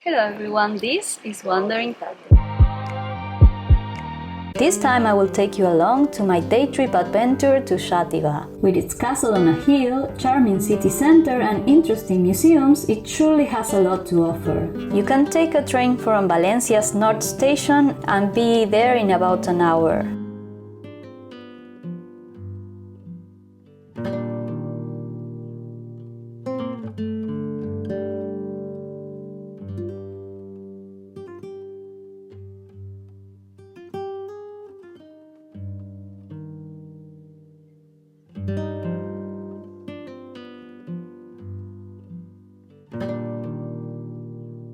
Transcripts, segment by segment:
Hello everyone, this is Wandering Tate. This time I will take you along to my day trip adventure to Xàtiva. With its castle on a hill, charming city center and interesting museums, it surely has a lot to offer. You can take a train from Valencia's North Station and be there in about an hour.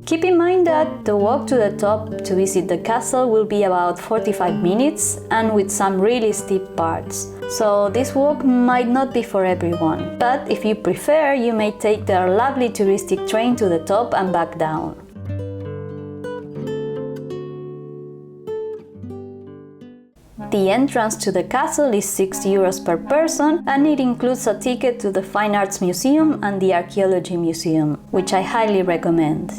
Keep in mind that the walk to the top to visit the castle will be about 45 minutes and with some really steep parts. So this walk might not be for everyone, but if you prefer, you may take their lovely touristic train to the top and back down. The entrance to the castle is €6 per person and it includes a ticket to the Fine Arts Museum and the Archaeology Museum, which I highly recommend.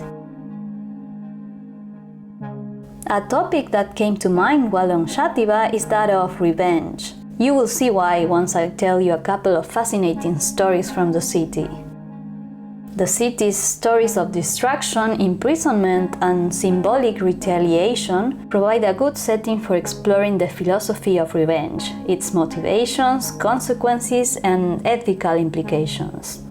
A topic that came to mind while on Xàtiva is that of revenge. You will see why once I tell you a couple of fascinating stories from the city. The city's stories of destruction, imprisonment, and symbolic retaliation provide a good setting for exploring the philosophy of revenge, its motivations, consequences, and ethical implications.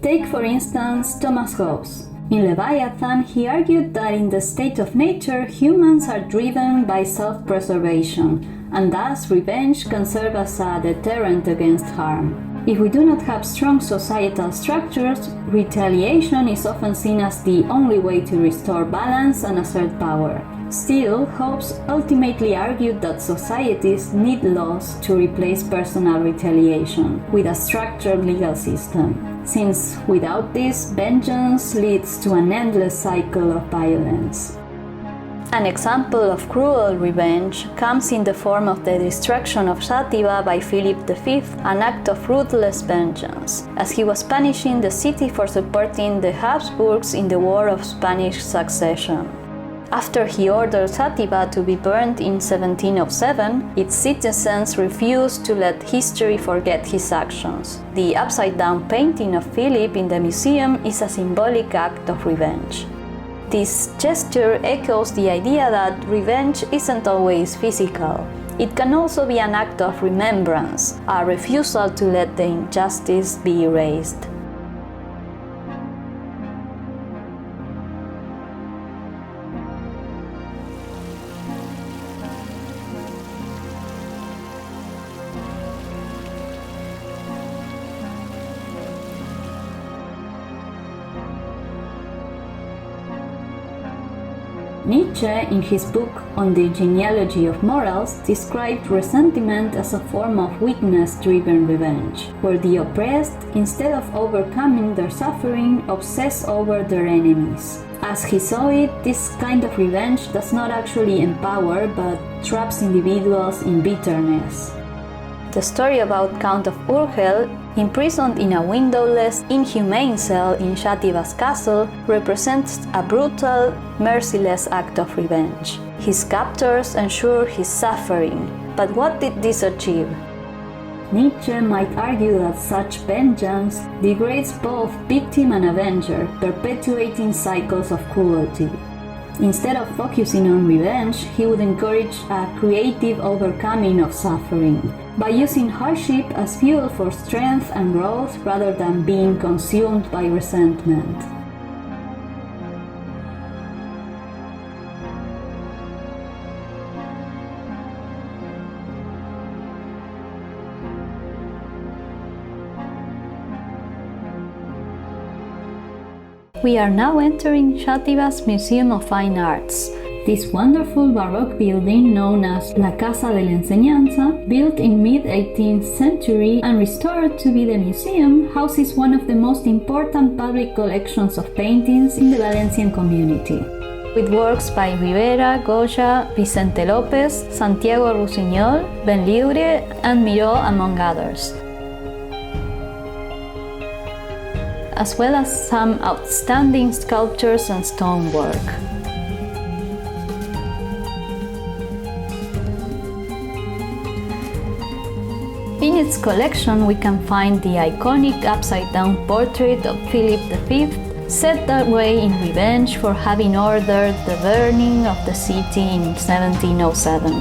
Take, for instance, Thomas Hobbes. In Leviathan, he argued that in the state of nature, humans are driven by self-preservation, and thus revenge can serve as a deterrent against harm. If we do not have strong societal structures, retaliation is often seen as the only way to restore balance and assert power. Still, Hobbes ultimately argued that societies need laws to replace personal retaliation with a structured legal system, since without this, vengeance leads to an endless cycle of violence. An example of cruel revenge comes in the form of the destruction of Xàtiva by Philip V, an act of ruthless vengeance, as he was punishing the city for supporting the Habsburgs in the War of Spanish Succession. After he ordered Xàtiva to be burned in 1707, its citizens refused to let history forget his actions. The upside-down painting of Philip in the museum is a symbolic act of revenge. This gesture echoes the idea that revenge isn't always physical. It can also be an act of remembrance, a refusal to let the injustice be erased. Nietzsche, in his book On the Genealogy of Morals, described resentment as a form of weakness-driven revenge, where the oppressed, instead of overcoming their suffering, obsess over their enemies. As he saw it, this kind of revenge does not actually empower, but traps individuals in bitterness. The story about Count of Urgell, imprisoned in a windowless, inhumane cell in Xàtiva's castle, represents a brutal, merciless act of revenge. His captors ensure his suffering, but what did this achieve? Nietzsche might argue that such vengeance degrades both victim and avenger, perpetuating cycles of cruelty. Instead of focusing on revenge, he would encourage a creative overcoming of suffering, by using hardship as fuel for strength and growth rather than being consumed by resentment. We are now entering Xàtiva's Museum of Fine Arts. This wonderful Baroque building, known as La Casa de la Enseñanza, built in mid-18th century and restored to be the museum, houses one of the most important public collections of paintings in the Valencian community. With works by Ribera, Goya, Vicente López, Santiago Rusiñol, Benlliure, and Miró, among others. as well as some outstanding sculptures and stonework. In its collection we can find the iconic upside-down portrait of Philip V, set that way in revenge for having ordered the burning of the city in 1707.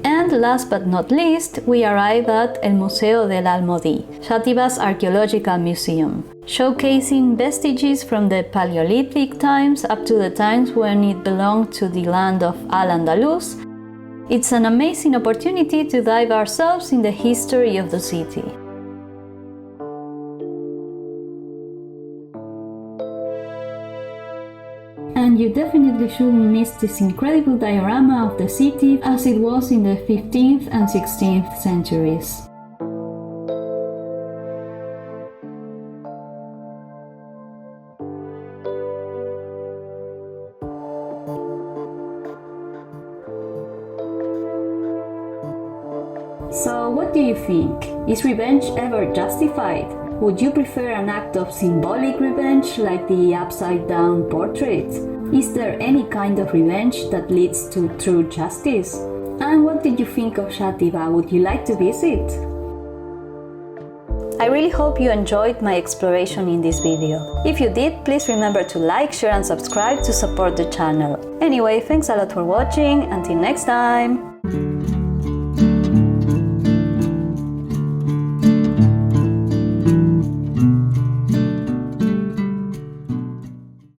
And last but not least, we arrive at El Museo del Almodí, Xàtiva's archaeological museum, showcasing vestiges from the Paleolithic times up to the times when it belonged to the land of Al-Andalus. It's an amazing opportunity to dive ourselves in the history of the city. And you definitely shouldn't miss this incredible diorama of the city as it was in the 15th and 16th centuries. So what do you think? Is revenge ever justified? Would you prefer an act of symbolic revenge like the upside-down portrait? Is there any kind of revenge that leads to true justice? And what did you think of Xàtiva? Would you like to visit? I really hope you enjoyed my exploration in this video. If you did, please remember to like, share and subscribe to support the channel. Anyway, thanks a lot for watching. Until next time!